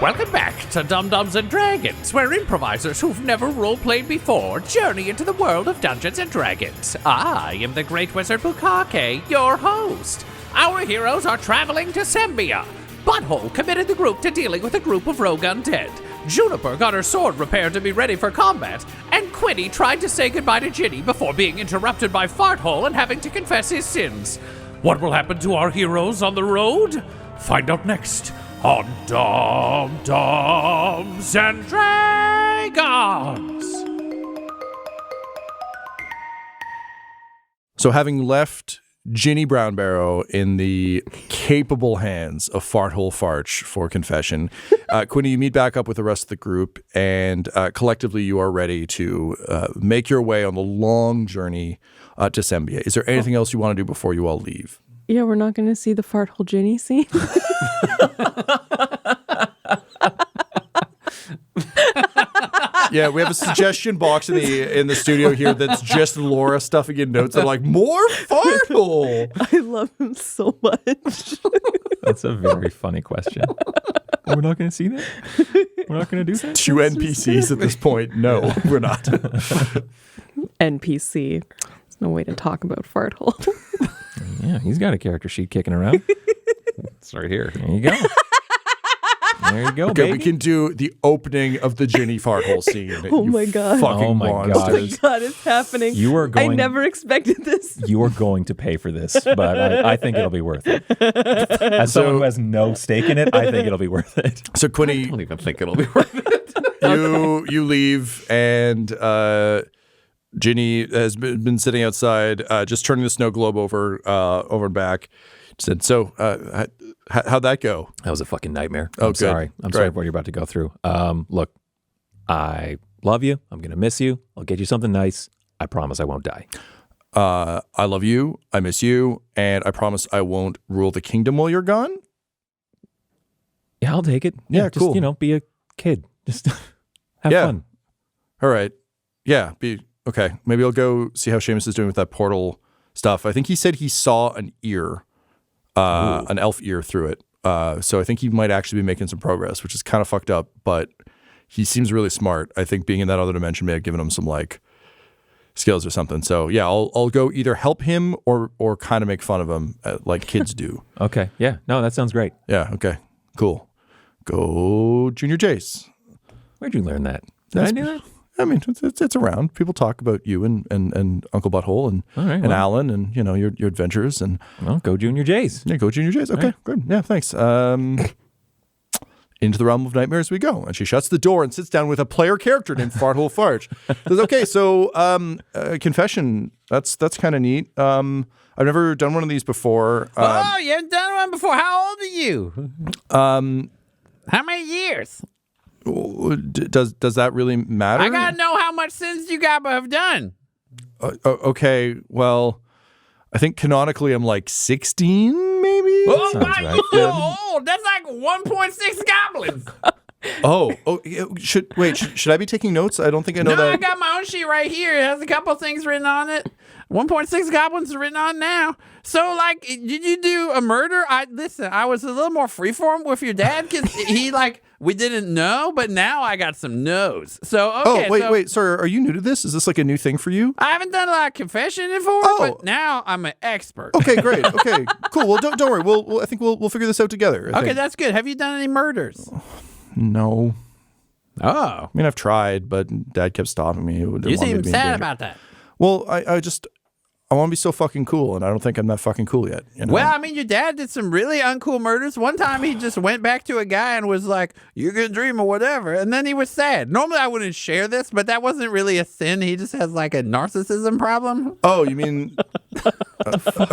Welcome back to Dum-Dums and Dragons, where improvisers who've never role-played before journey into the world of Dungeons and Dragons. I am the Great Wizard Bukake, your host. Our heroes are traveling to Sembia. Butthole committed the group to dealing with a group of rogue undead. Juniper got her sword repaired to be ready for combat, and Quinny tried to say goodbye to Ginny before being interrupted by Farthole and having to confess his sins. What will happen to our heroes on the road? Find out next on Dum-Dums and Dragons. So having left Ginny Brownbarrow in the capable hands of Farthole Farch for confession, Quinny, you meet back up with the rest of the group, and collectively you are ready to make your way on the long journey to Sembia. Is there anything else you want to do before you all leave? Yeah, we're not going to see the Farthole Ginny scene. Yeah, we have a suggestion box in the studio here that's just Laura stuffing in notes. I'm like, more Farthole. I love him so much. That's a very funny question. We're not going to see that? We're not going to do that? 2 NPCs at this point. No, we're not. NPC. There's no way to talk about Farthole. Yeah, he's got a character sheet kicking around. It's right here. There you go. There you go, Okay, baby. we can do the opening of the Ginny Farthole scene. Oh my God. Fucking Oh my monsters. God. Oh my God, it's happening. You are going. I never expected this. You are going to pay for this, but I think it'll be worth it. As someone who has no stake in it, I think it'll be worth it. So Quinny, I don't even think it'll be worth it. you leave, and Ginny has been sitting outside, just turning the snow globe over and back. Said, so how'd that go? That was a fucking nightmare. Oh, I'm good. sorry. I'm Great. sorry for what you're about to go through. Look, I love you. I'm going to miss you. I'll get you something nice. I promise I won't die. I love you. I miss you. And I promise I won't rule the kingdom while you're gone. Yeah, I'll take it. Yeah, just, cool. Be a kid. Just have Yeah. fun. All right. Yeah. Okay. Maybe I'll go see how Seamus is doing with that portal stuff. I think he said he saw an ear, an elf ear through it. So I think he might actually be making some progress, which is kind of fucked up, but he seems really smart. I think being in that other dimension may have given him some like skills or something. So yeah, I'll go either help him or kind of make fun of him like kids do. Okay. Yeah. No, that sounds great. Yeah. Okay. Cool. Go Junior Jace. Where'd you learn that? Did I do that? I mean, it's around. People talk about you and Uncle Butthole and All right, and well. Alan and your adventures and Well, go Junior Jays. yeah, go Junior Jays. Okay, good. Yeah, thanks. Into the realm of nightmares we go. And she shuts the door and sits down with a player character named Farthole Farch. Says, okay, so confession. That's kind of neat. I've never done one of these before. Oh, you haven't done one before. How old are you? How many years? Does that really matter? I gotta know how much sins you got have done. Okay, well, I think canonically I'm like 16, maybe. Oh Sounds my, right. you so old. That's like 1.6 goblins. Should I be taking notes? I don't think I know No, that. I got my own sheet right here. It has a couple things written on it. 1.6 goblins is written on now. So, like, did you do a murder? I was a little more freeform with your dad because he, like, we didn't know, but now I got some no's. So, okay. Wait, sorry, are you new to this? Is this like a new thing for you? I haven't done a lot of confession before, but now I'm an expert. Okay, great. Okay, cool. Well, don't worry. I think we'll figure this out together. I Okay, think. that's good. Have you done any murders? No. Oh. I mean, I've tried, but Dad kept stopping me. You seem sad about that. Well, I want to be so fucking cool, and I don't think I'm that fucking cool yet. You know? Well, I mean, your dad did some really uncool murders. One time he just went back to a guy and was like, "You're gonna dream or whatever," and then he was sad. Normally I wouldn't share this, but that wasn't really a sin. He just has like a narcissism problem. Oh, you mean?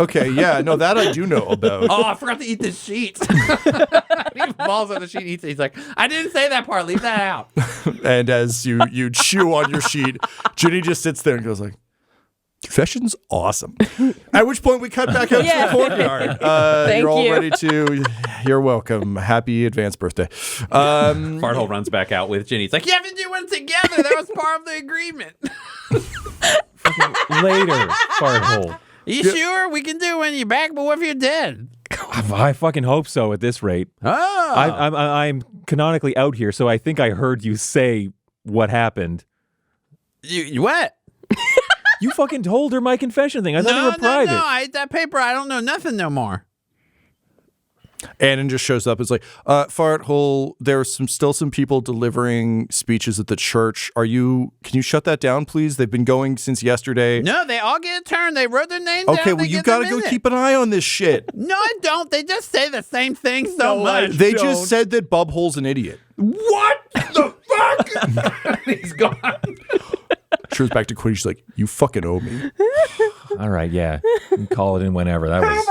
Okay, yeah, no, that I do know about. Oh, I forgot to eat the sheet. He falls on the sheet and eats it. He's like, "I didn't say that part. Leave that out." And as you chew on your sheet, Ginny just sits there and goes like, "Confession's awesome." At which point we cut back out to the courtyard. Thank You're all you. ready to. You're welcome. Happy advanced birthday. Farthole runs back out with Ginny. He's like, "You have to do one together. That was part of the agreement." Later, Farthole. You sure we can do it when you're back, but what if you're dead? I fucking hope so at this rate. Oh, I'm canonically out here, so I think I heard you say what happened. You what? You fucking told her my confession thing. I thought they were private. No. That paper, I don't know nothing no more. Annan just shows up. It's like, Farthole, there's still some people delivering speeches at the church. Can you shut that down, please? They've been going since yesterday. No, they all get a turn. They wrote their names down. Okay, well, you got to go keep an eye on this shit. No, I don't. They just say the same thing so much. They just said that Buthole's an idiot. What the fuck? He's gone. She was back to Quinny. She's like, you fucking owe me. All right, yeah. You can call it in whenever. That was...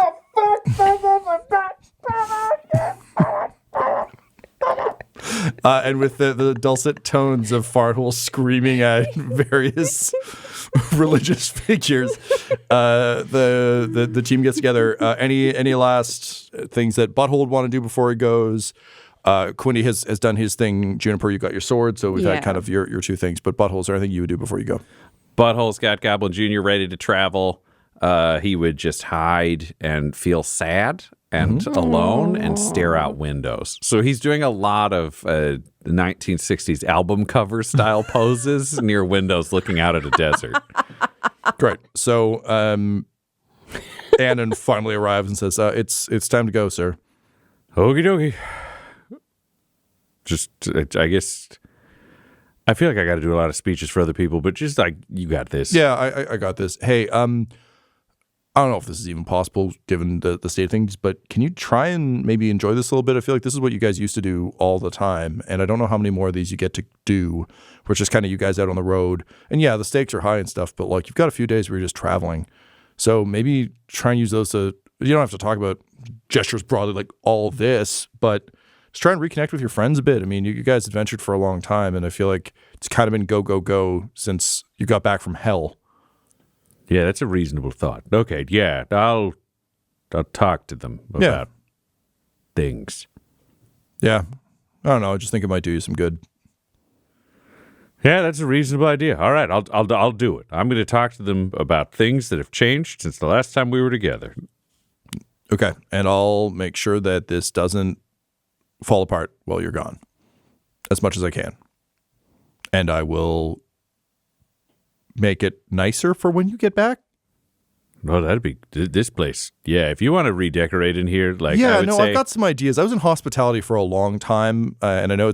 And with the dulcet tones of Farthole screaming at various religious figures, the team gets together. Any last things that Butthole would want to do before he goes? Quinny has done his thing. Juniper, you got your sword, so we've had kind of your two things. But Butthole, is there anything you would do before you go? Butthole's got Goblin Jr. ready to travel. He would just hide and feel sad and alone and stare out windows. So he's doing a lot of 1960s album cover style poses near windows looking out at a desert. Great. So Annan finally arrives and says, it's time to go, sir. Okie dokie. Just, I guess, I feel like I got to do a lot of speeches for other people, but just like, you got this. Yeah, I got this. Hey, I don't know if this is even possible given the state of things, but can you try and maybe enjoy this a little bit? I feel like this is what you guys used to do all the time, and I don't know how many more of these you get to do, which is kind of you guys out on the road. And yeah, the stakes are high and stuff, but like you've got a few days where you're just traveling. So maybe try and use those to, you don't have to talk about gestures broadly like all this, but just try and reconnect with your friends a bit. I mean, you guys adventured for a long time, and I feel like it's kind of been go, go, go since you got back from hell. Yeah, that's a reasonable thought. Okay, yeah, I'll talk to them about things. Yeah. I don't know. I just think it might do you some good. Yeah, that's a reasonable idea. All right, I'll do it. I'm going to talk to them about things that have changed since the last time we were together. Okay, and I'll make sure that this doesn't fall apart while you're gone as much as I can. And I will make it nicer for when you get back. Well, that'd be this place. Yeah, if you want to redecorate in here, like yeah, I would say, I've got some ideas. I was in hospitality for a long time, and I know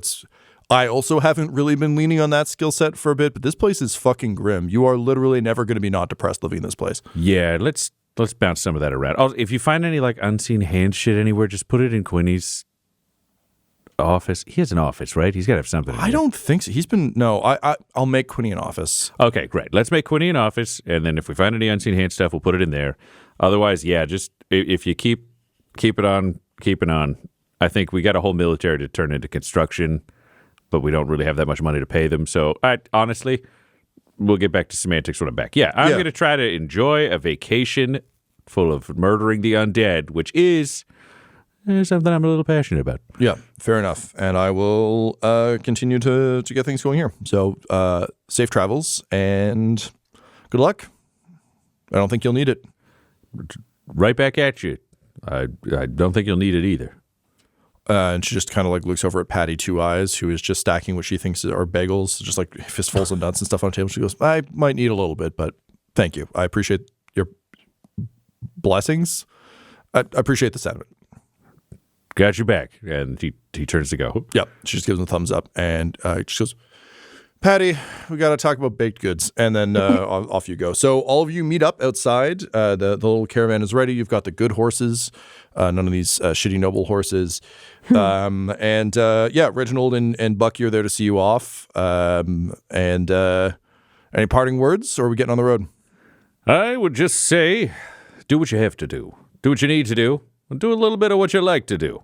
I also haven't really been leaning on that skill set for a bit, but this place is fucking grim. You are literally never going to be not depressed living in this place. Yeah, let's bounce some of that around. Also, if you find any like unseen hand shit anywhere, just put it in Quinny's office. He has an office, right? He's got to have something. I don't think so. I'll make Quinny an office. Okay, great. Let's make Quinny an office, and then if we find any unseen hand stuff, we'll put it in there. Otherwise, yeah, just if you keep it on. I think we got a whole military to turn into construction, but we don't really have that much money to pay them. So, honestly, we'll get back to semantics when I'm back. Yeah, I'm going to try to enjoy a vacation full of murdering the undead, which is something I'm a little passionate about. Yeah, fair enough. And I will continue to get things going here. So safe travels and good luck. I don't think you'll need it. Right back at you. I don't think you'll need it either. And she just kind of like looks over at Patty Two Eyes, who is just stacking what she thinks are bagels, just like fistfuls of nuts and stuff on the table. She goes, I might need a little bit, but thank you. I appreciate your blessings. I appreciate the sentiment. Got your back. And he turns to go. Yep. She just gives him a thumbs up and she goes, Patty, we got to talk about baked goods. And then off you go. So all of you meet up outside. The little caravan is ready. You've got the good horses, none of these shitty noble horses. Reginald and Bucky are there to see you off. Any parting words, or are we getting on the road? I would just say, do what you have to do. Do what you need to do. And do a little bit of what you like to do.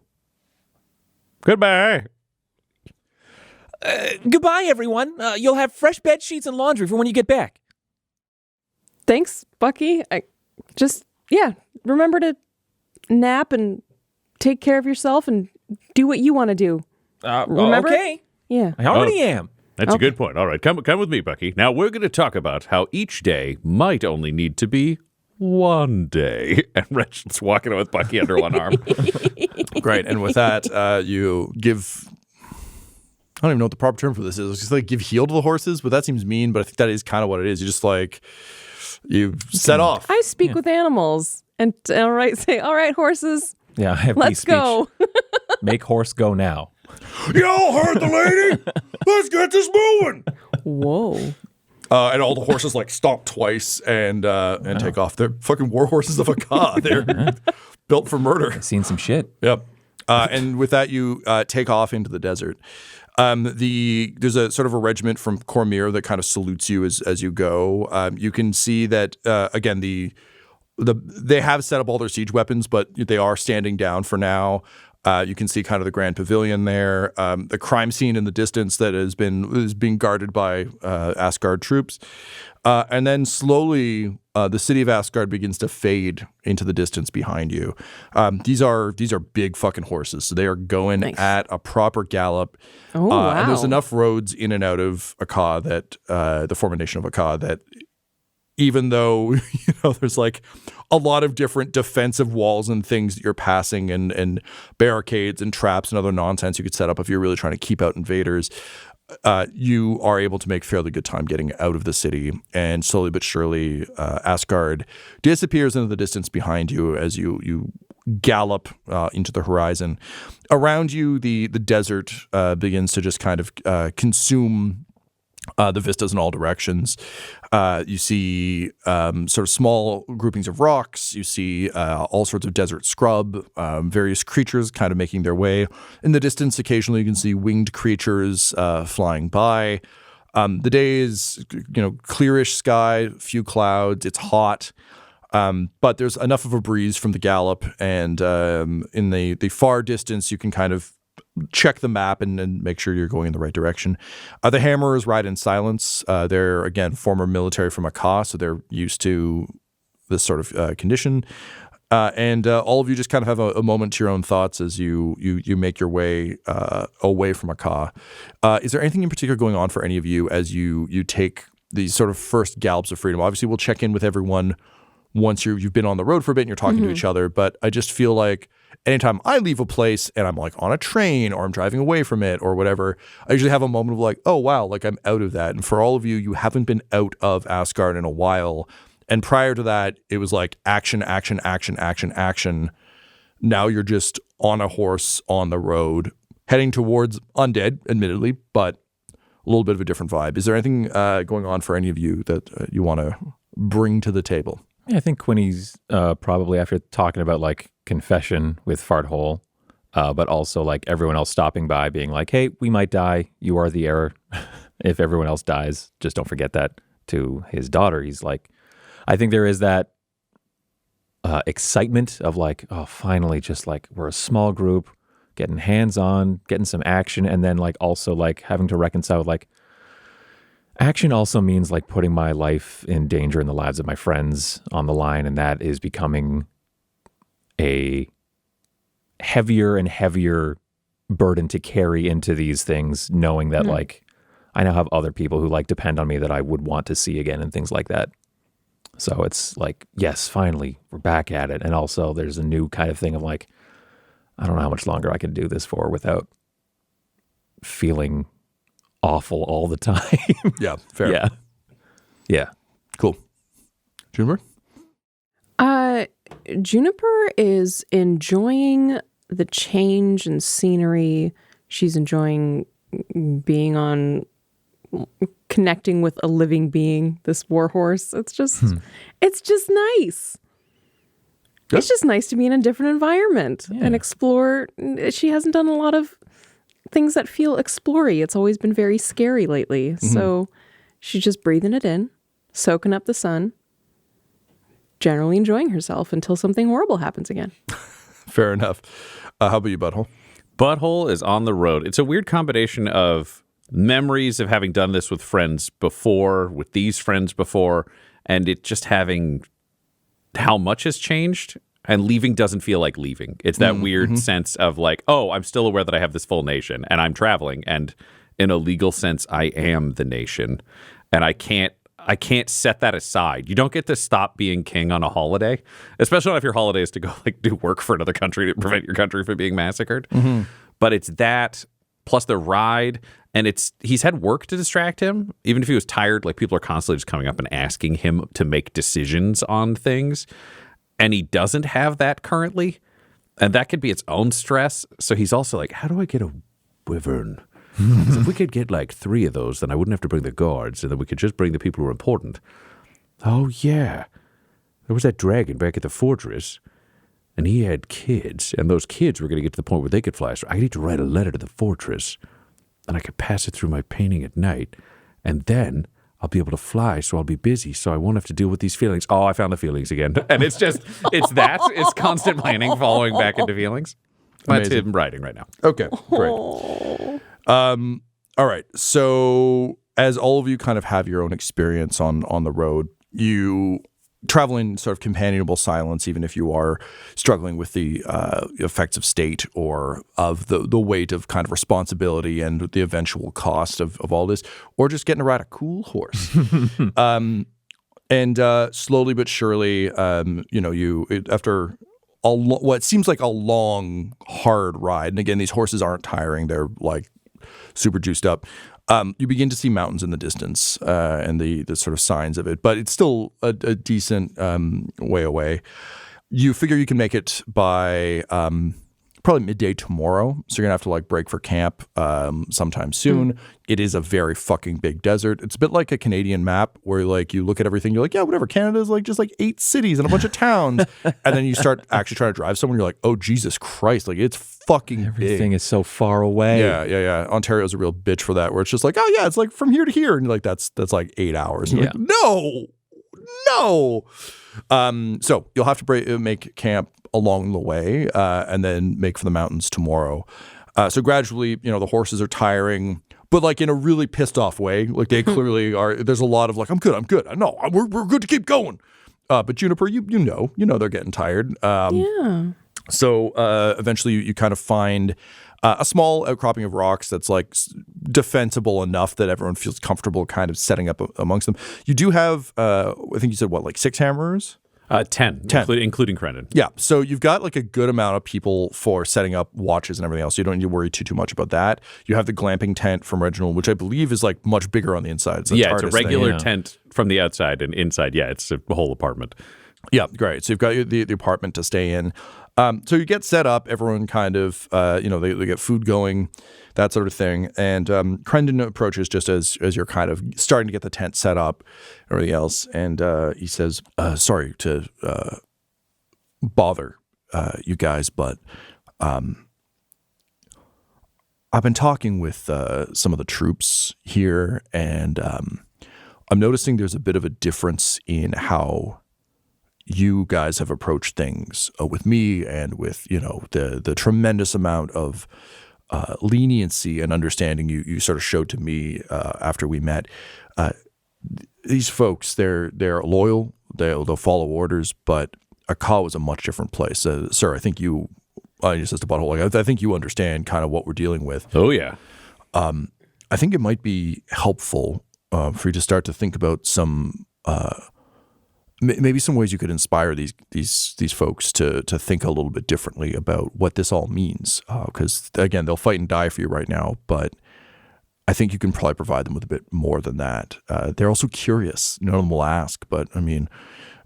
Goodbye. Goodbye, everyone. You'll have fresh bed sheets and laundry for when you get back. Thanks, Bucky. Remember to nap and take care of yourself and do what you want to do. Remember? Okay. Yeah. I already am. That's a good point. All right, come with me, Bucky. Now we're going to talk about how each day might only need to be one day. And Reginald's walking with Bucky under one arm. Great. And with that, you give don't even know what the proper term for this is. It's just like give heel to the horses, but that seems mean. But I think that is kind of what it is. You just like you set off. I speak with animals and say, all right, horses, Yeah, I have let's go. Make horse go now. Y'all heard the lady. Let's get this moving. Whoa. And all the horses like stomp twice and take off. They're fucking war horses of Akka. They're built for murder. Seen some shit. Yep. And with that, you take off into the desert. There's a sort of a regiment from Cormier that kind of salutes you as you go. You can see that again they have set up all their siege weapons, but they are standing down for now. You can see kind of the Grand Pavilion there, the crime scene in the distance that is being guarded by Asgard troops, and then slowly the city of Asgard begins to fade into the distance behind you. These are big fucking horses, so they are going at a proper gallop. Oh, wow. And there's enough roads in and out of Akka that the formation of Akka that. Even though, there's like a lot of different defensive walls and things that you're passing and barricades and traps and other nonsense you could set up if you're really trying to keep out invaders, you are able to make fairly good time getting out of the city. And slowly but surely, Asgard disappears into the distance behind you as you gallop into the horizon. Around you, the desert begins to just kind of consume the vistas in all directions. You see sort of small groupings of rocks. You see all sorts of desert scrub, various creatures kind of making their way. In the distance, occasionally you can see winged creatures flying by. The day is, clearish sky, few clouds. It's hot. But there's enough of a breeze from the gallop. And in the far distance, you can kind of check the map and make sure you're going in the right direction. The Hammerers ride in silence. They're, again, former military from Akka, so they're used to this sort of condition. And all of you just kind of have a moment to your own thoughts as you make your way away from Akka. Is there anything in particular going on for any of you as you take these sort of first gallops of freedom? Obviously, we'll check in with everyone once you've been on the road for a bit and you're talking to each other, but I just feel like anytime I leave a place and I'm like on a train or I'm driving away from it or whatever, I usually have a moment of like, oh, wow, like I'm out of that. And for all of you, you haven't been out of Asgard in a while. And prior to that, it was like action, action, action, action, action. Now you're just on a horse on the road heading towards undead, admittedly, but a little bit of a different vibe. Is there anything going on for any of you that you want to bring to the table? Yeah, I think Quinny's probably after talking about like confession with Farthole, but also like everyone else stopping by being like, hey, we might die. You are the error. If everyone else dies, just don't forget that. To his daughter, he's like, I think there is that excitement of like, oh, finally, just like we're a small group, getting hands on, getting some action. And then like also like having to reconcile with like, action also means like putting my life in danger and the lives of my friends on the line. And that is becoming a heavier and heavier burden to carry into these things, knowing that like I now have other people who like depend on me that I would want to see again and things like that. So it's like, yes, finally we're back at it. And also there's a new kind of thing of like, I don't know how much longer I can do this for without feeling awful all the time. Yeah, fair. Yeah. Cool. Juniper? Juniper is enjoying the change in scenery. She's enjoying connecting with a living being, this warhorse. It's just nice. Good. It's just nice to be in a different environment and explore. She hasn't done a lot of things that feel explory. It's always been very scary lately. So she's just breathing it in, soaking up the sun, generally enjoying herself until something horrible happens again. Fair enough. How about you, Butthole? Butthole is on the road. It's a weird combination of memories of having done this with friends before, with these friends before, and it just having how much has changed. And leaving doesn't feel like leaving. It's that weird sense of like, oh, I'm still aware that I have this full nation and I'm traveling. And in a legal sense, I am the nation. And I can't set that aside. You don't get to stop being king on a holiday, especially not if your holiday is to go like do work for another country to prevent your country from being massacred. But it's that plus the ride. And he's had work to distract him. Even if he was tired, like people are constantly just coming up and asking him to make decisions on things. And he doesn't have that currently. And that could be its own stress. So he's also like, how do I get a wyvern? 'Cause if we could get like 3 of those, then I wouldn't have to bring the guards. And then we could just bring the people who are important. Oh, yeah. There was that dragon back at the fortress. And he had kids. And those kids were going to get to the point where they could fly. So I need to write a letter to the fortress. And I could pass it through my painting at night. And then I'll be able to fly, so I'll be busy, so I won't have to deal with these feelings. Oh, I found the feelings again. And it's constant planning following back into feelings. That's him writing right now. Okay, great. All right, so as all of you kind of have your own experience on the road, you travel in sort of companionable silence, even if you are struggling with the effects of state or of the weight of kind of responsibility and the eventual cost of all this, or just getting to ride a cool horse. And slowly but surely, after what seems like a long, hard ride, and again, these horses aren't tiring; they're like super juiced up. You begin to see mountains in the distance and the sort of signs of it, but it's still a decent way away. You figure you can make it by probably midday tomorrow, so you're gonna have to like break for camp sometime soon. It is a very fucking big desert. It's a bit like a Canadian map where like you look at everything, you're like, yeah, whatever. Canada's like just like 8 cities and a bunch of towns, and then you start actually trying to drive somewhere. You're like, oh Jesus Christ, like it's fucking Everything big. is so far away. Yeah. Ontario's a real bitch for that, where it's just like, oh yeah, it's like from here to here, and you're like that's like 8 hours. And you're like, no. So you'll have to make camp along the way, and then make for the mountains tomorrow. So gradually, the horses are tiring, but like in a really pissed off way. Like they clearly are. There's a lot of like, I'm good. I know we're good to keep going. But Juniper, you know they're getting tired. Yeah. So eventually you kind of find a small outcropping of rocks that's like defensible enough that everyone feels comfortable kind of setting up amongst them. You do have, I think you said like 6 hammerers? 10. Including Crendon. Yeah. So you've got like a good amount of people for setting up watches and everything else. So you don't need to worry too much about that. You have the glamping tent from Reginald, which I believe is like much bigger on the inside. It's it's a regular tent from the outside, and inside, it's a whole apartment. Yeah, great. So you've got the apartment to stay in. So you get set up. Everyone kind of, they get food going, that sort of thing. And Crendon approaches just as you're kind of starting to get the tent set up and everything else. And he says, sorry to bother you guys, but I've been talking with some of the troops here, and I'm noticing there's a bit of a difference in how you guys have approached things with me and with, the tremendous amount of leniency and understanding you sort of showed to me after we met. These folks, they're loyal, they'll follow orders, but Akaw is a much different place. Sir, I think you, just as the Butthole, I think you understand kind of what we're dealing with. Oh, yeah. I think it might be helpful for you to start to think about some maybe some ways you could inspire these folks to think a little bit differently about what this all means. Because again, they'll fight and die for you right now, but I think you can probably provide them with a bit more than that. They're also curious. None of them will ask, but I mean,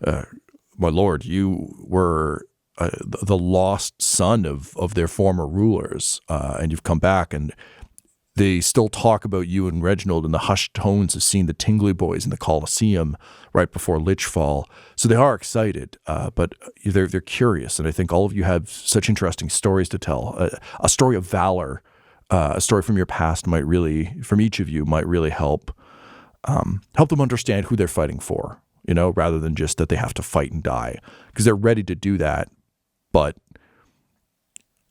my lord, you were the lost son of their former rulers, and you've come back, and they still talk about you and Reginald in the hushed tones of seeing the Tingly Boys in the Colosseum right before Lichfall. So they are excited, but they're curious, and I think all of you have such interesting stories to tell. A story of valor, a story from your past from each of you might really help them understand who they're fighting for, rather than just that they have to fight and die, because they're ready to do that, but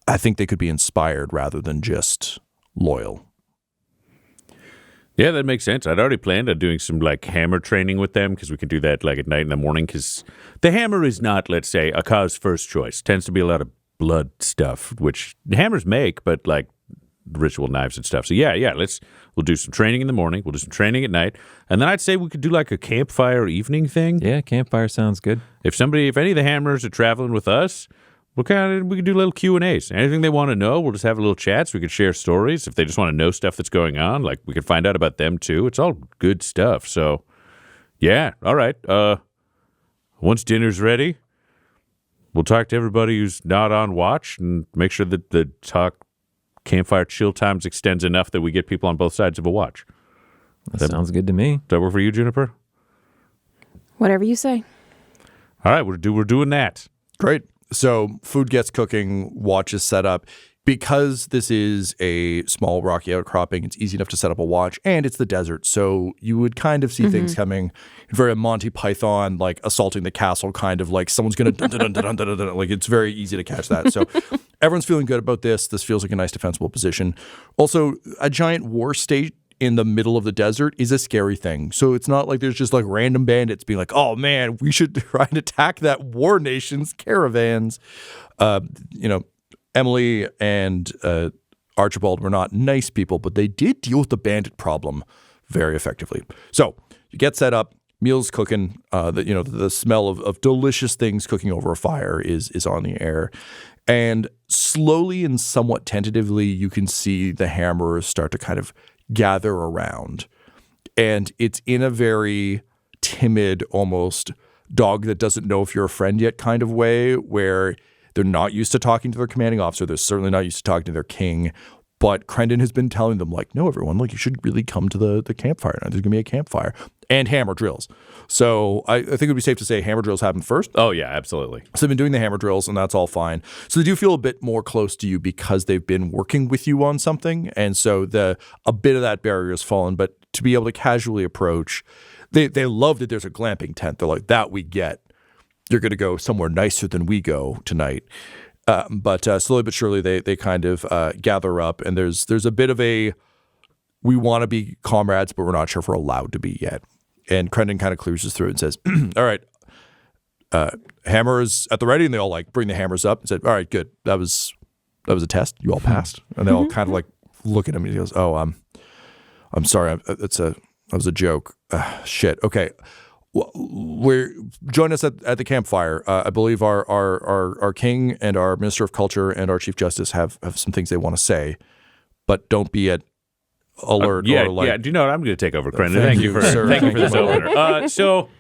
I think they could be inspired rather than just loyal. Yeah, that makes sense. I'd already planned on doing some like hammer training with them, because we can do that like at night and the morning, because the hammer is not, let's say, Akaw's first choice. Tends to be a lot of blood stuff, which hammers make, but like ritual knives and stuff. So we'll do some training in the morning. We'll do some training at night. And then I'd say we could do like a campfire evening thing. Yeah, campfire sounds good. If any of the hammers are traveling with us, we can do little Q&As. Anything they want to know, we'll just have a little chat so we can share stories. If they just want to know stuff that's going on, like we can find out about them too. It's all good stuff. So, yeah, all right. Once dinner's ready, we'll talk to everybody who's not on watch and make sure that the campfire chill times extends enough that we get people on both sides of a watch. That sounds good to me. Does that work for you, Juniper? Whatever you say. All right, we're doing that. Great. So food gets cooking, watch is set up. Because this is a small rocky outcropping, it's easy enough to set up a watch, and it's the desert. So you would kind of see things coming very Monty Python, like assaulting the castle, kind of like someone's going to like it's very easy to catch that. So everyone's feeling good about this. This feels like a nice defensible position. Also, a giant war state in the middle of the desert is a scary thing. So it's not like there's just like random bandits being like, oh man, we should try and attack that war nation's caravans. Emily and Archibald were not nice people, but they did deal with the bandit problem very effectively. So you get set up, meals cooking, the smell of delicious things cooking over a fire is on the air. And slowly and somewhat tentatively, you can see the hammerers start to kind of gather around. And it's in a very timid, almost dog that doesn't know if you're a friend yet kind of way, where they're not used to talking to their commanding officer. They're certainly not used to talking to their king. But Crendon has been telling them, like, no, everyone, like, you should really come to the campfire. There's going to be a campfire and hammer drills. So I think it would be safe to say hammer drills happen first. Oh, yeah, absolutely. So they've been doing the hammer drills, and that's all fine. So they do feel a bit more close to you because they've been working with you on something. And so a bit of that barrier has fallen. But to be able to casually approach, they love that there's a glamping tent. They're like, that we get. You're going to go somewhere nicer than we go tonight. But slowly but surely, they kind of gather up, and there's a bit of a, we want to be comrades, but we're not sure if we're allowed to be yet. And Crendon kind of clears his throat and says, all right, hammer is at the ready, and they all like bring the hammers up and said, all right, good. That was a test. You all passed. And they all kind of like look at him, and he goes, oh, I'm sorry. That was a joke. Shit. Okay. Join us at the campfire. I believe our king and our minister of culture and our chief justice have some things they want to say, but don't be at alert. Yeah. Do you know what? I'm going to take over, Crendon. Thank you for this opener. So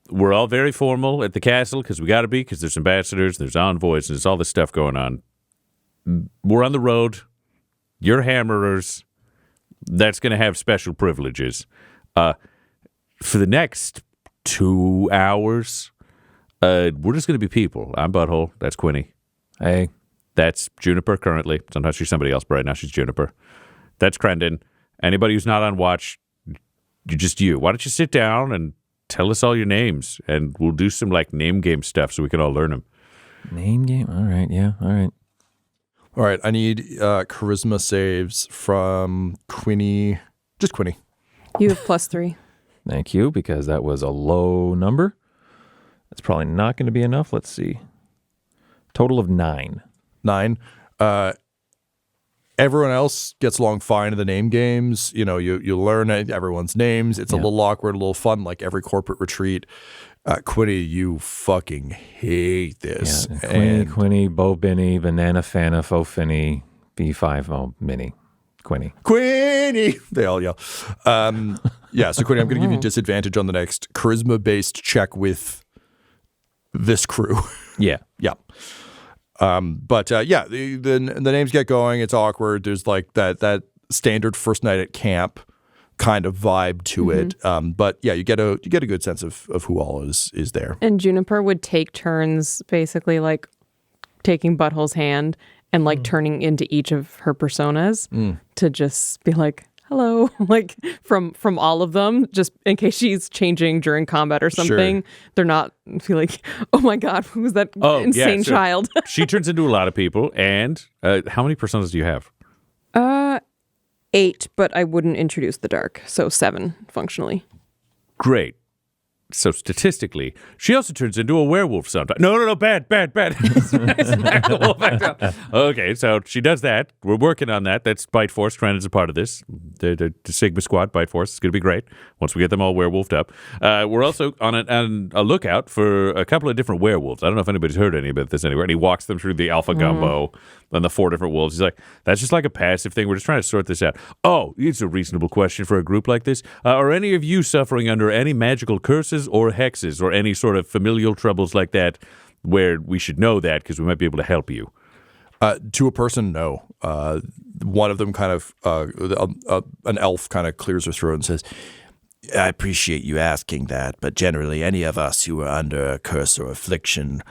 we're all very formal at the castle because we got to be, because there's ambassadors, there's envoys, and there's all this stuff going on. We're on the road. You're hammerers. That's going to have special privileges. For the next 2 hours, we're just going to be people. I'm Butthole. That's Quinny. Hey. That's Juniper currently. Sometimes she's somebody else, but right now she's Juniper. That's Crendon. Anybody who's not on watch, you're just you. Why don't you sit down and tell us all your names, and we'll do some like name game stuff so we can all learn them. Name game? All right. Yeah. All right. All right. I need charisma saves from Quinny. Just Quinny. You have +3. Thank you, because that was a low number. That's probably not going to be enough. Let's see. Total of 9. 9. Everyone else gets along fine in the name games. You know, you learn everyone's names. It's a little awkward, a little fun, like every corporate retreat. Quinny, you fucking hate this. Yeah. Quinny, Bo Binny, Banana Fana, Fo Finny, B5, oh, Minnie. Quinny. They all yell. So Quinny, I'm going to give you disadvantage on the next charisma-based check with this crew. Yeah. Yeah. The names get going. It's awkward. There's like that standard first night at camp kind of vibe to it. But yeah, you get a good sense of who all is there. And Juniper would take turns, basically like taking Butthole's hand and like turning into each of her personas to just be like, hello, like from all of them, just in case she's changing during combat or something. Sure. They're not feeling, oh my God, who's that insane child? She turns into a lot of people. And how many personas do you have? 8, but I wouldn't introduce the dark. So 7 functionally. Great. So statistically, she also turns into a werewolf sometimes. No, bad. Smack the wolf back down. Okay, so she does that. We're working on that. That's Bite Force. Trent is a part of this. The Sigma Squad, Bite Force, is going to be great once we get them all werewolfed up. We're also on a lookout for a couple of different werewolves. I don't know if anybody's heard any about this anywhere. And he walks them through the Alpha Gumbo and the 4 different wolves. He's like, that's just like a passive thing. We're just trying to sort this out. Oh, it's a reasonable question for a group like this. Are any of you suffering under any magical curses or hexes or any sort of familial troubles like that where we should know that because we might be able to help you? To a person, no. One of them kind of, an elf kind of clears her throat and says, I appreciate you asking that, but generally any of us who are under a curse or affliction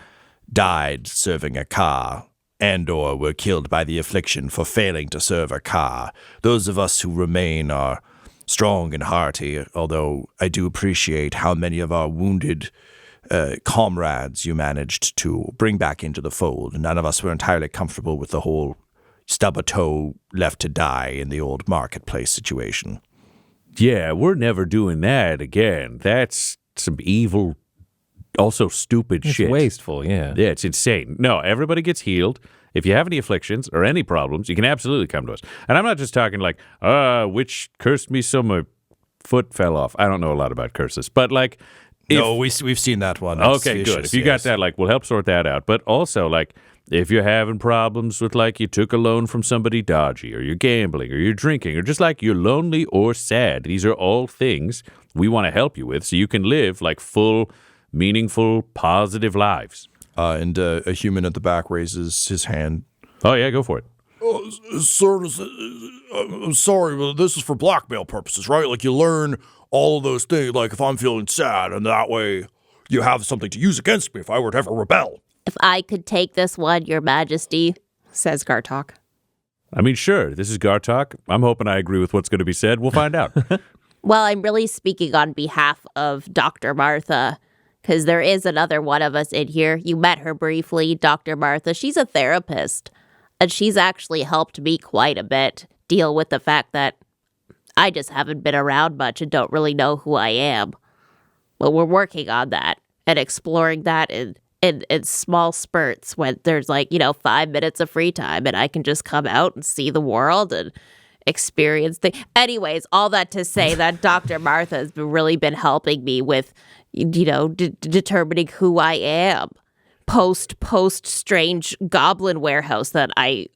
died serving a car and or were killed by the affliction for failing to serve a car. Those of us who remain are strong and hearty, although I do appreciate how many of our wounded comrades you managed to bring back into the fold. None of us were entirely comfortable with the whole stub a toe left to die in the old marketplace situation. Yeah, we're never doing that again. That's some evil, also stupid shit. It's wasteful, yeah. Yeah, it's insane. No, everybody gets healed. If you have any afflictions or any problems, you can absolutely come to us. And I'm not just talking like, which cursed me so my foot fell off. I don't know a lot about curses, but like... No, we've seen that one. It's okay, vicious, good. If you got that, like, we'll help sort that out. But also, like, if you're having problems with, like, you took a loan from somebody dodgy, or you're gambling, or you're drinking, or just, like, you're lonely or sad, these are all things we want to help you with so you can live, like, full, meaningful, positive lives. And a human at the back raises his hand. Oh, yeah, go for it. Sir, I'm sorry, but this is for blackmail purposes, right? Like, you learn all of those things, like if I'm feeling sad, and that way you have something to use against me if I were to ever rebel. If I could take this one, Your Majesty, says Gartok. I mean, sure, this is Gartok. I'm hoping I agree with what's going to be said. We'll find out. Well, I'm really speaking on behalf of Dr. Martha, because there is another one of us in here. You met her briefly, Dr. Martha. She's a therapist, and she's actually helped me quite a bit deal with the fact that I just haven't been around much and don't really know who I am. But we're working on that and exploring that in small spurts when there's 5 minutes of free time and I can just come out and see the world and experience things. Anyways, all that to say that Dr. Martha has really been helping me with, determining who I am post strange goblin warehouse that I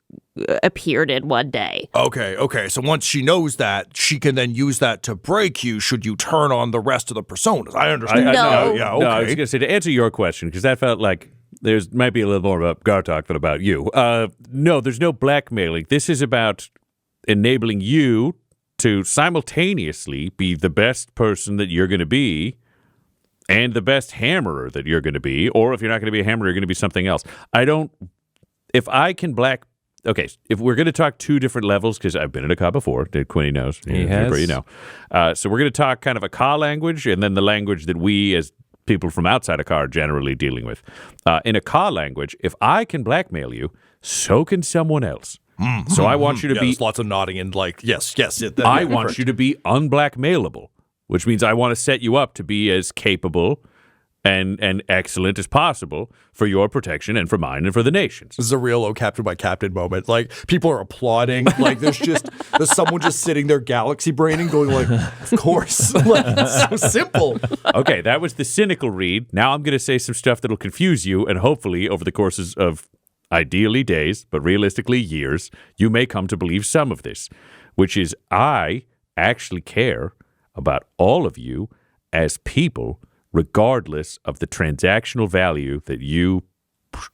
appeared in one day. Okay. So once she knows that, she can then use that to break you should you turn on the rest of the personas. I understand. No. Yeah, okay. No, I was going to say, to answer your question, because that felt like there's might be a little more about Gartok than about you. No, there's no blackmailing. This is about enabling you to simultaneously be the best person that you're going to be and the best hammerer that you're going to be, or if you're not going to be a hammerer, you're going to be something else. If we're going to talk 2 different levels, because I've been in a car before, Quinny knows. He has. So we're going to talk kind of a car language, and then the language that we as people from outside a car are generally dealing with. In a car language, if I can blackmail you, so can someone else. So I want you to be... There's lots of nodding and yes. I want you to be unblackmailable, which means I want to set you up to be as capable and excellent as possible for your protection and for mine and for the nations. This is a real captain by captain moment. Like, people are applauding. Like, there's someone just sitting there galaxy braining going like, of course. Like, it's so simple. Okay, that was the cynical read. Now I'm going to say some stuff that'll confuse you, and hopefully over the courses of ideally days, but realistically years, you may come to believe some of this, which is I actually care about all of you as people, regardless of the transactional value that you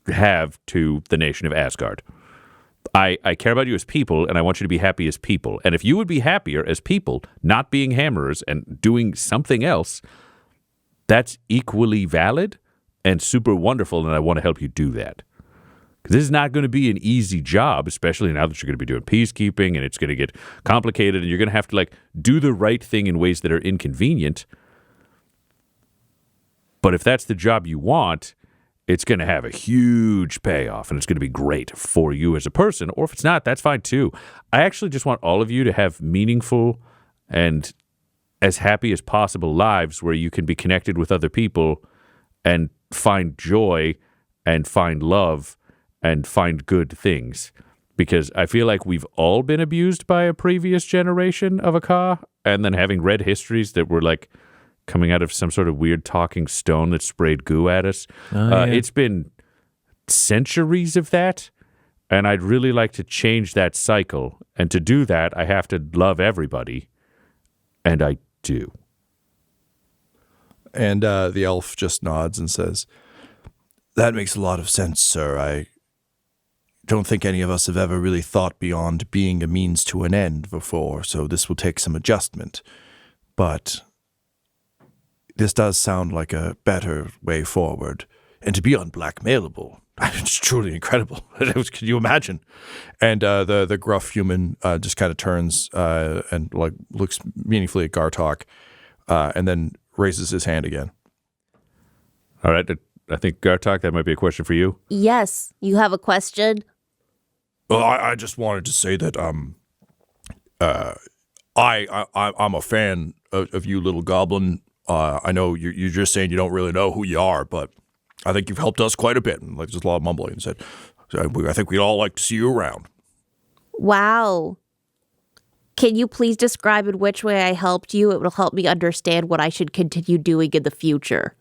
have to the nation of Asgard. I care about you as people, and I want you to be happy as people. And if you would be happier as people, not being hammerers and doing something else, that's equally valid and super wonderful, and I want to help you do that. Because this is not going to be an easy job, especially now that you're going to be doing peacekeeping, and it's going to get complicated, and you're going to have to do the right thing in ways that are inconvenient. But if that's the job you want, it's going to have a huge payoff, and it's going to be great for you as a person. Or if it's not, that's fine too. I actually just want all of you to have meaningful and as happy as possible lives where you can be connected with other people and find joy and find love and find good things. Because I feel like we've all been abused by a previous generation of a Ka, and then having read histories that were like coming out of some sort of weird talking stone that sprayed goo at us. It's been centuries of that, and I'd really like to change that cycle. And to do that, I have to love everybody, and I do. And the elf just nods and says, "That makes a lot of sense, sir. I don't think any of us have ever really thought beyond being a means to an end before, so this will take some adjustment. But this does sound like a better way forward. And to be unblackmailable, it's truly incredible. Can you imagine?" And the gruff human just kind of turns and like looks meaningfully at Gartok, and then raises his hand again. All right, I think Gartok, that might be a question for you. Yes, you have a question? Well, I just wanted to say that I'm a fan of you, little goblin. I know you're just saying you don't really know who you are, but I think you've helped us quite a bit. And like, there's a lot of mumbling. And said, I think we'd all like to see you around. Wow. Can you please describe in which way I helped you? It will help me understand what I should continue doing in the future.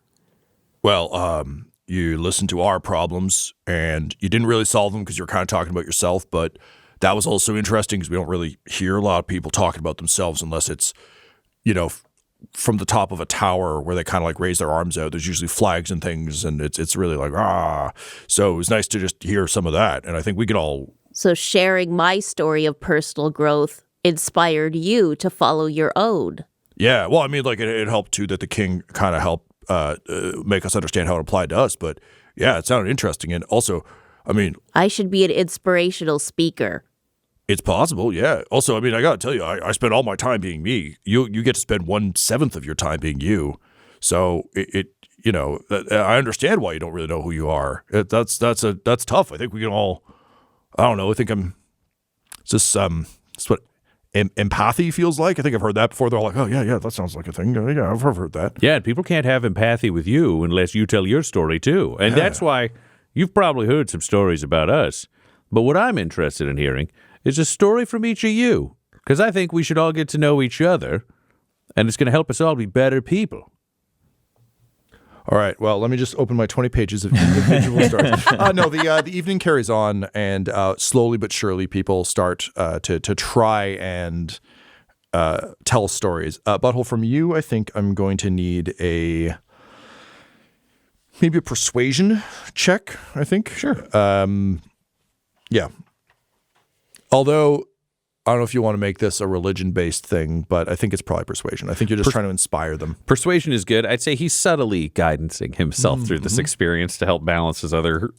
Well, you listened to our problems, and you didn't really solve them because you're kind of talking about yourself, but that was also interesting because we don't really hear a lot of people talking about themselves unless it's, from the top of a tower where they kind of like raise their arms out. There's usually flags and things, and it's really like, ah. So it was nice to just hear some of that, and I think we can all... So sharing my story of personal growth inspired you to follow your own. Yeah, well, I mean, like, it helped, too, that the king kind of helped make us understand how it applied to us, but yeah, it sounded interesting. And also, I mean, I should be an inspirational speaker. It's possible, yeah. Also, I mean, I gotta tell you, I spend all my time being me. You get to spend 1/7 of your time being you. So I understand why you don't really know who you are. That's tough. I think we can all. I don't know. I think it's what empathy feels like. I think I've heard that before. They're all like, "Oh yeah, that sounds like a thing." Yeah, I've heard that. Yeah, and people can't have empathy with you unless you tell your story too. And that's why you've probably heard some stories about us. But what I'm interested in hearing is a story from each of you, because I think we should all get to know each other, and it's going to help us all be better people. All right. Well, let me just open my 20 pages of individual stories. No, the evening carries on, and slowly but surely, people start to try and tell stories. Butthole, from you, I think I'm going to need maybe a persuasion check. I think. Sure. Yeah. Although, I don't know if you want to make this a religion-based thing, but I think it's probably persuasion. I think you're just trying to inspire them. Persuasion is good. I'd say he's subtly guidancing himself through this experience to help balance his other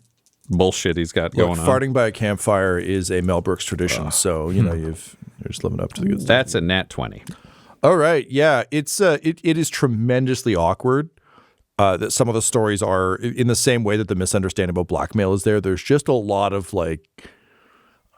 bullshit he's got going on. Farting by a campfire is a Mel Brooks tradition, so you're just living up to the good stuff. That's a nat 20. All right, yeah, it is tremendously awkward. That some of the stories are in the same way that the misunderstanding about blackmail is there. There's just a lot of like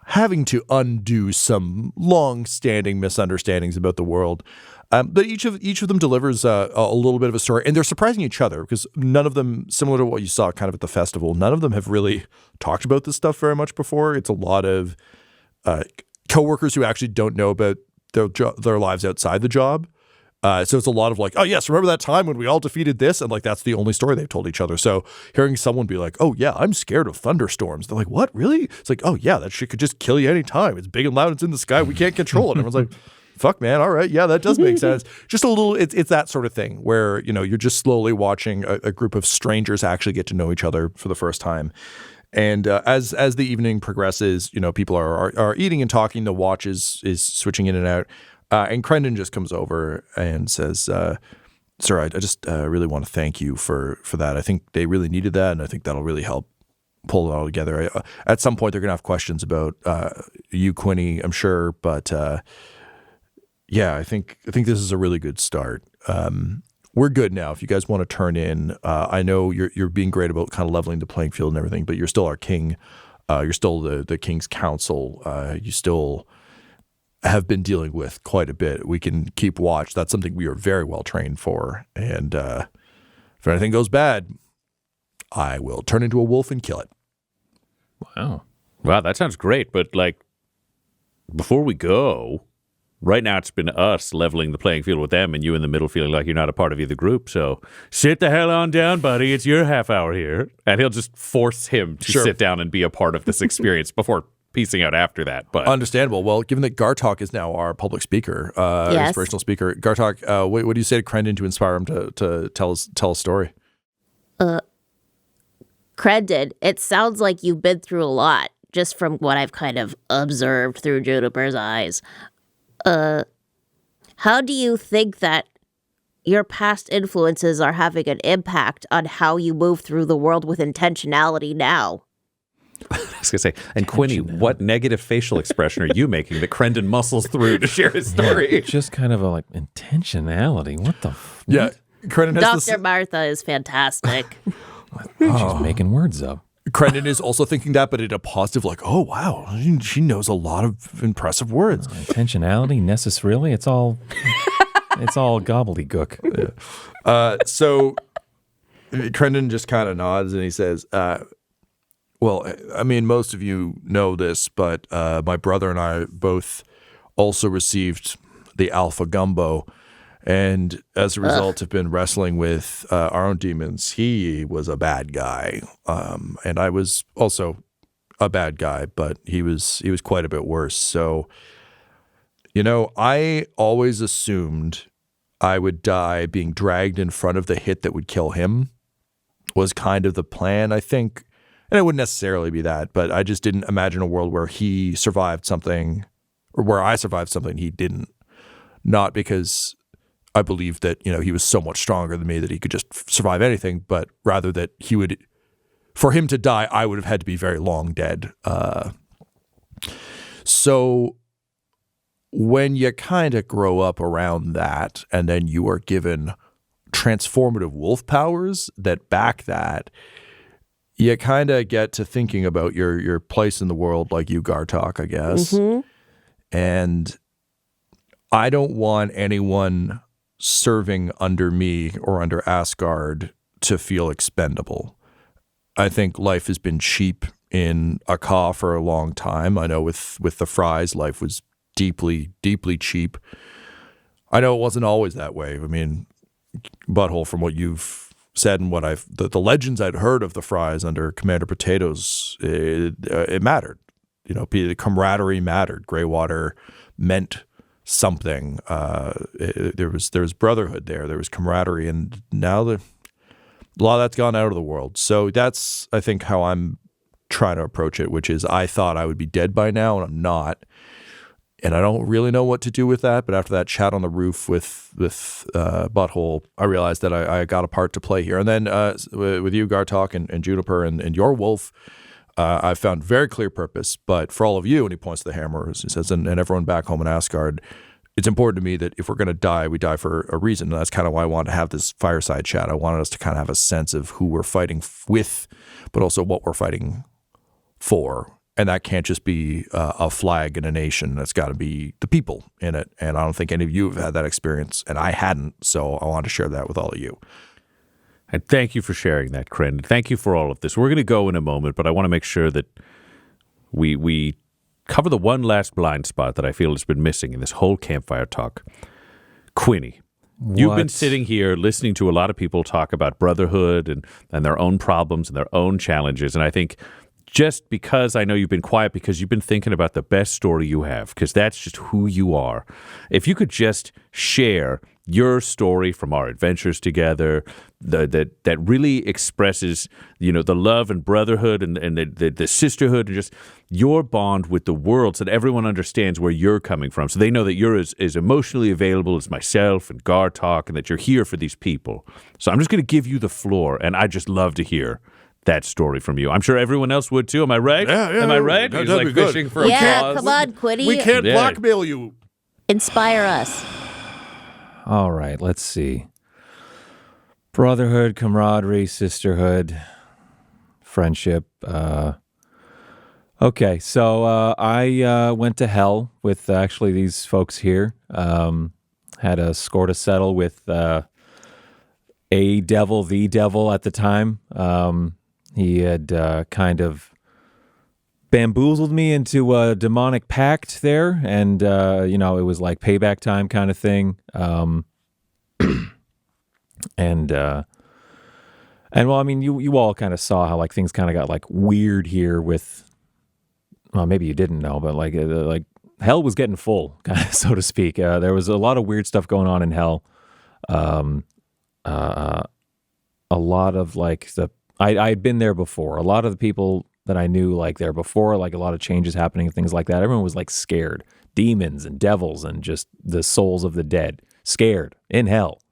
having to undo some long-standing misunderstandings about the world. But each of them delivers a little bit of a story, and they're surprising each other because none of them, similar to what you saw kind of at the festival, none of them have really talked about this stuff very much before. It's a lot of coworkers who actually don't know about their lives outside the job. So it's a lot of like, oh yes, remember that time when we all defeated this? And like, that's the only story they've told each other. So hearing someone be like, oh yeah, I'm scared of thunderstorms. They're like, what, really? It's like, oh yeah, that shit could just kill you anytime. It's big and loud. It's in the sky. We can't control it. And everyone's like, fuck man. All right. Yeah, that does make sense. Just a little, it's that sort of thing where, you're just slowly watching a group of strangers actually get to know each other for the first time. And as the evening progresses, people are eating and talking. The watch is switching in and out. And Crendon just comes over and says, sir, I just really want to thank you for that. I think they really needed that, and I think that'll really help pull it all together. At some point, they're going to have questions about you, Quinny, I'm sure. But yeah, I think this is a really good start. We're good now. If you guys want to turn in, I know you're being great about kind of leveling the playing field and everything, but you're still our king. You're still the king's council. You still have been dealing with quite a bit. We can keep watch. That's something we are very well trained for. And if anything goes bad, I will turn into a wolf and kill it. Wow, that sounds great. But like, before we go, right now it's been us leveling the playing field with them, and you in the middle feeling like you're not a part of either group. So sit the hell on down, buddy. It's your half hour here, and he'll just force him to sit down and be a part of this experience before piecing out after that. But understandable. Well, given that Gartok is now our public speaker, inspirational speaker, Gartok, what do you say to Crendon to inspire him to tell a story? Crendon, it sounds like you've been through a lot, just from what I've kind of observed through Juniper's eyes. How do you think that your past influences are having an impact on how you move through the world with intentionality now? I was going to say, and Quinny, what negative facial expression are you making that Crendon muscles through to share his story? Just kind of a like intentionality. What the? Yeah, Crendon has Dr. Martha is fantastic. She's making words up. Crendon is also thinking that, but in a positive, like, oh wow, she knows a lot of impressive words. Intentionality, necessarily, it's all gobbledygook. So Crendon just kind of nods and he says, well, I mean, most of you know this, but my brother and I both also received the Alpha Gumbo, and as a result have been wrestling with our own demons. He was a bad guy, and I was also a bad guy, but he was quite a bit worse. So, I always assumed I would die being dragged in front of the hit that would kill him was kind of the plan, I think. And it wouldn't necessarily be that, but I just didn't imagine a world where he survived something or where I survived something he didn't. Not because I believed that, he was so much stronger than me that he could just survive anything, but rather that for him to die, I would have had to be very long dead. So when you kind of grow up around that and then you are given transformative wolf powers that back that, you kind of get to thinking about your place in the world, like you, Gartok, I guess. Mm-hmm. And I don't want anyone serving under me or under Asgard to feel expendable. I think life has been cheap in Akka for a long time. I know with the Fries, life was deeply, deeply cheap. I know it wasn't always that way. I mean, Butthole, from what you've said and what the legends I'd heard of the Fries under Commander Potatoes, it mattered. The camaraderie mattered. Greywater meant something. There was brotherhood there. There was camaraderie, and now a lot of that's gone out of the world. So that's, I think, how I'm trying to approach it, which is I thought I would be dead by now, and I'm not. And I don't really know what to do with that. But after that chat on the roof with Butthole, I realized that I got a part to play here. And then with you, Gartok, and Juniper, and your wolf, I found very clear purpose. But for all of you, and he points to the hammer, he says, and everyone back home in Asgard, it's important to me that if we're going to die, we die for a reason. And that's kind of why I wanted to have this fireside chat. I wanted us to kind of have a sense of who we're fighting with, but also what we're fighting for. And that can't just be a flag in a nation. That's got to be the people in it. And I don't think any of you have had that experience, and I hadn't. So I wanted to share that with all of you. And thank you for sharing that, Crendon. Thank you for all of this. We're going to go in a moment, but I want to make sure that we cover the one last blind spot that I feel has been missing in this whole campfire talk. Quinny, you've been sitting here listening to a lot of people talk about brotherhood and their own problems and their own challenges, and I think just because I know you've been quiet because you've been thinking about the best story you have, because that's just who you are. If you could just share your story from our adventures together, that really expresses, the love and brotherhood and the sisterhood and just your bond with the world, so that everyone understands where you're coming from, so they know that you're as emotionally available as myself and Gartok, and that you're here for these people. So I'm just going to give you the floor, and I'd just love to hear that story from you. I'm sure everyone else would too. Am I right? Yeah. Am I right? He's like fishing for applause. Yeah, come on, Quinny. We can't blackmail you. Inspire us. All right, let's see. Brotherhood, camaraderie, sisterhood, friendship. Okay, so I went to hell with actually these folks here. Had a score to settle with the devil at the time. He had kind of bamboozled me into a demonic pact there, and it was like payback time kind of thing. And well, I mean, you all kind of saw how like things kind of got like weird here with. Well, maybe you didn't know, but like hell was getting full, kind of, so to speak. There was a lot of weird stuff going on in hell. A lot of like I had been there before. A lot of the people that I knew like there before, like a lot of changes happening and things like that. Everyone was like scared. Demons and devils and just the souls of the dead scared in hell,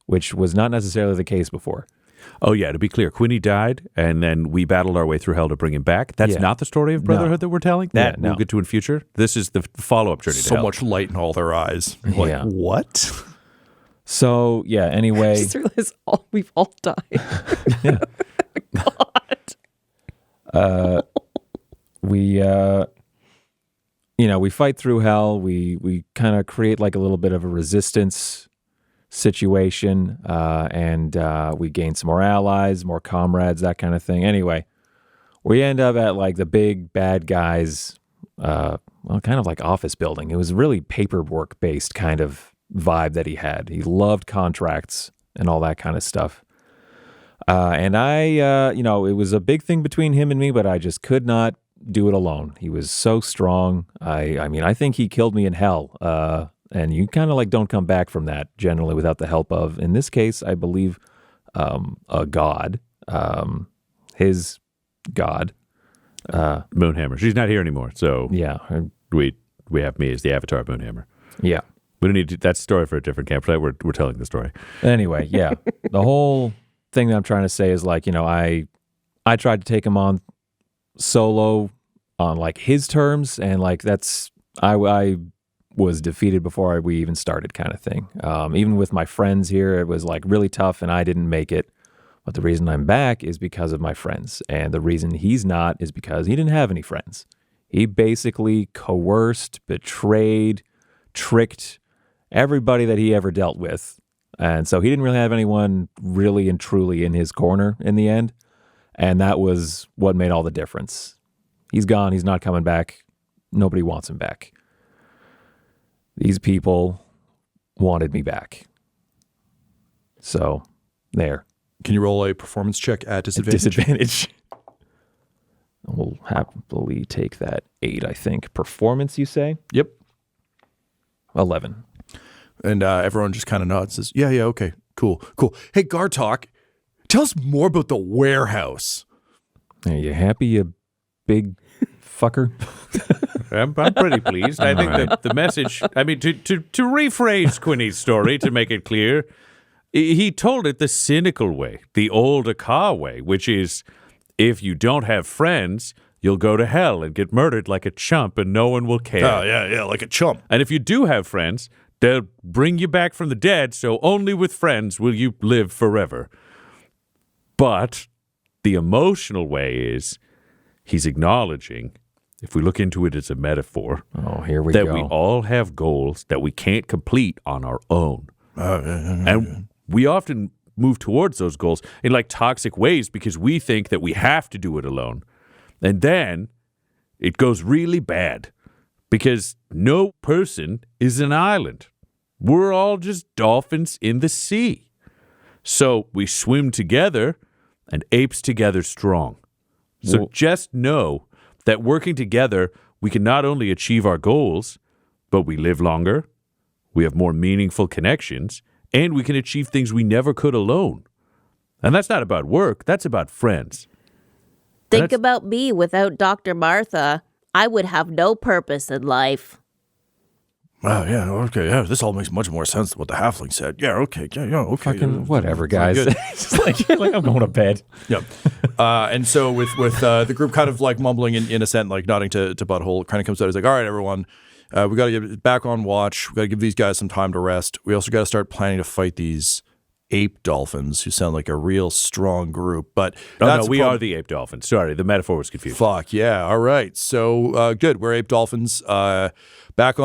which was not necessarily the case before. Oh, yeah, to be clear, Quinny died, and then we battled our way through hell to bring him back. That's not the story of Brotherhood that we're telling? That we'll get to in future? This is the follow-up journey to hell. So much light in all their eyes. Like, what? So, yeah, anyway. I just realized we've all died. Yeah. God. We fight through hell. We kind of create like a little bit of a resistance situation, and we gain some more allies, more comrades, that kind of thing. Anyway, we end up at like the big bad guy's, kind of like office building. It was really paperwork based kind of vibe that he had. He loved contracts and all that kind of stuff. And I, it was a big thing between him and me, but I just could not do it alone. He was so strong. I mean, I think he killed me in hell. And you kind of like don't come back from that generally without the help of, in this case, I believe, a god, his god. Moonhammer. She's not here anymore, so Yeah. we have me as the avatar of Moonhammer. Yeah. We don't need to, that's a story for a different campsite. We're telling the story. Anyway, yeah. The whole thing that I'm trying to say is like, I tried to take him on solo on like his terms, and like I was defeated before we even started, kind of thing. Even with my friends here, it was like really tough and I didn't make it. But the reason I'm back is because of my friends. And the reason he's not is because he didn't have any friends. He basically coerced, betrayed, tricked everybody that he ever dealt with. And so he didn't really have anyone really and truly in his corner in the end. And that was what made all the difference. He's gone. He's not coming back. Nobody wants him back. These people wanted me back. So, there. Can you roll a performance check at disadvantage? Disadvantage. We'll happily take that 8, I think. Performance, you say? Yep. 11. And everyone just kind of nods and says, yeah, okay, cool. Hey, Gartok, tell us more about the warehouse. Are you happy, you big fucker? I'm pretty pleased. I think that the message, I mean, to rephrase Quinny's story, to make it clear, he told it the cynical way, the old Akar way, which is, if you don't have friends, you'll go to hell and get murdered like a chump and no one will care. Oh, yeah, like a chump. And if you do have friends, they'll bring you back from the dead, so only with friends will you live forever. But the emotional way is, he's acknowledging, if we look into it as a metaphor, Here we that go. we all have goals that we can't complete on our own. And we often move towards those goals in like toxic ways because we think that we have to do it alone. And then it goes really bad because no person is an island. We're all just dolphins in the sea. So we swim together and apes together strong. So just know that working together, we can not only achieve our goals, but we live longer, we have more meaningful connections, and we can achieve things we never could alone. And that's not about work, that's about friends. Think about me without Dr. Martha. I would have no purpose in life. Oh, yeah, okay, yeah, this all makes much more sense than what the halfling said. Yeah, okay, okay. Fucking whatever, guys. Good. It's just like I'm going to bed. Yep. And so with the group kind of like mumbling in assent, like nodding to Butthole, it kind of comes out. He's like, all right, everyone, we got to get back on watch. We got to give these guys some time to rest. We also got to start planning to fight these ape dolphins, who sound like a real strong group. But no, we are the ape dolphins. Sorry, the metaphor was confusing. Fuck yeah! All right, so good. We're ape dolphins. Back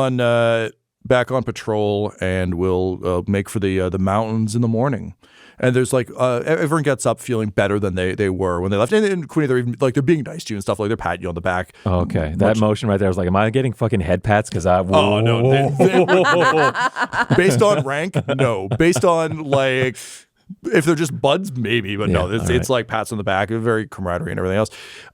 on patrol, and we'll make for the mountains in the morning. And there's like everyone gets up feeling better than they were when they left. And Quinny, they're even like they're being nice to you and stuff. Like they're patting you on the back. Oh, okay, that motion right there was like, am I getting fucking head pats? Because I oh no, based on rank, no. Based on like if they're just buds, maybe, but no, it's like pats on the back, very camaraderie and everything else.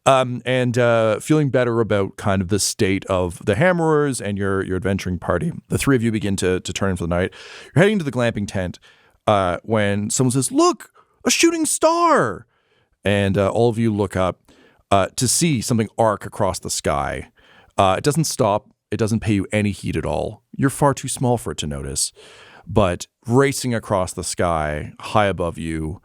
And feeling better about kind of the state of the Hammerers and your adventuring party. The three of you begin to turn in for the night. You're heading to the glamping tent. When someone says, "Look, a shooting star," and all of you look up to see something arc across the sky. It doesn't stop. It doesn't pay you any heed at all. You're far too small for it to notice. But racing across the sky, high above you,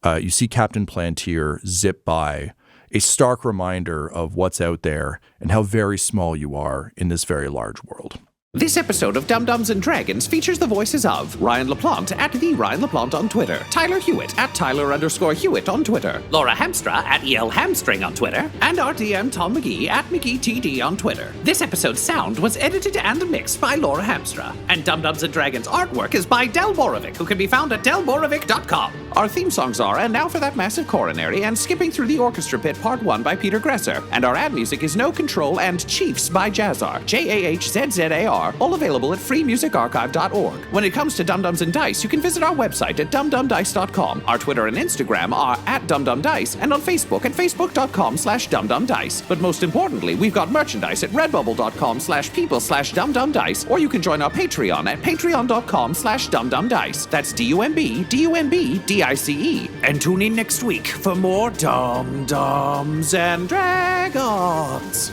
you see Captain Plantier zip by, a stark reminder of what's out there and how very small you are in this very large world. This episode of Dum-Dums and Dragons features the voices of Ryan LaPlante at the Ryan LaPlante on Twitter, Tyler Hewitt at Tyler_Hewitt on Twitter, Laura Hamstra at EL Hamstring on Twitter, and our DM Tom McGee at McGeeTD on Twitter. This episode's sound was edited and mixed by Laura Hamstra, and Dum-Dums and Dragons artwork is by Del Borovic, who can be found at delborovic.com. Our theme songs are And Now for That Massive Coronary and Skipping Through the Orchestra Pit Part 1 by Peter Gresser, and our ad music is No Control and Chiefs by Jazzar, JAHZZAR, all available at freemusicarchive.org. When it comes to Dum-Dums and Dice, you can visit our website at dumdumdice.com. Our Twitter and Instagram are at dumdumdice, and on Facebook at facebook.com/dumdumdice. But most importantly, we've got merchandise at redbubble.com/people/dumdumdice, or you can join our Patreon at patreon.com/dumdumdice. That's DUMBDUMBDICE. And tune in next week for more Dum-Dums and Dragons.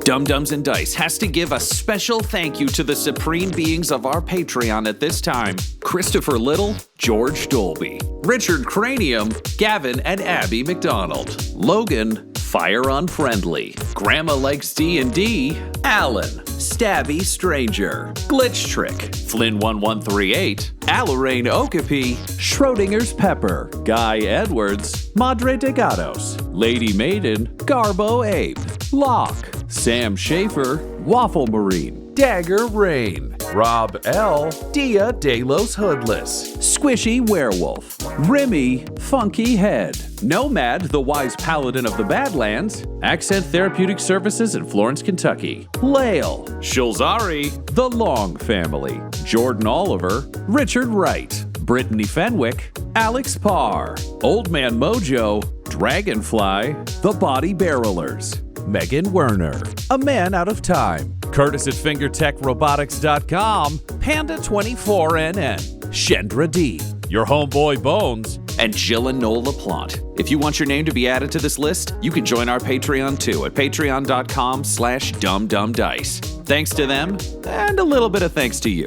Dum-Dums and Dice has to give a special thank you to the supreme beings of our Patreon at this time: Christopher Little, George Dolby, Richard Cranium, Gavin and Abby McDonald, Logan, Fire Unfriendly, Grandma Likes D&D, Alan, Stabby Stranger, Glitch Trick, Flynn1138, Alarain Okapi, Schrodinger's Pepper, Guy Edwards, Madre de Gatos, Lady Maiden, Garbo Ape, Locke, Sam Schaefer, Waffle Marine, Dagger Rain, Rob L, Dia De Los Hoodless, Squishy Werewolf, Remy Funky Head, Nomad, the Wise Paladin of the Badlands, Accent Therapeutic Services in Florence, Kentucky, Lael, Shulzari, The Long Family, Jordan Oliver, Richard Wright, Brittany Fenwick, Alex Parr, Old Man Mojo, Dragonfly, The Body Barrelers, Megan Werner, A Man Out of Time, Curtis at FingerTechRobotics.com, Panda24NN, Shendra D, Your Homeboy Bones, and Jill and Noel LaPlante. If you want your name to be added to this list, you can join our Patreon too at patreon.com/dumdumdice. Thanks to them, and a little bit of thanks to you.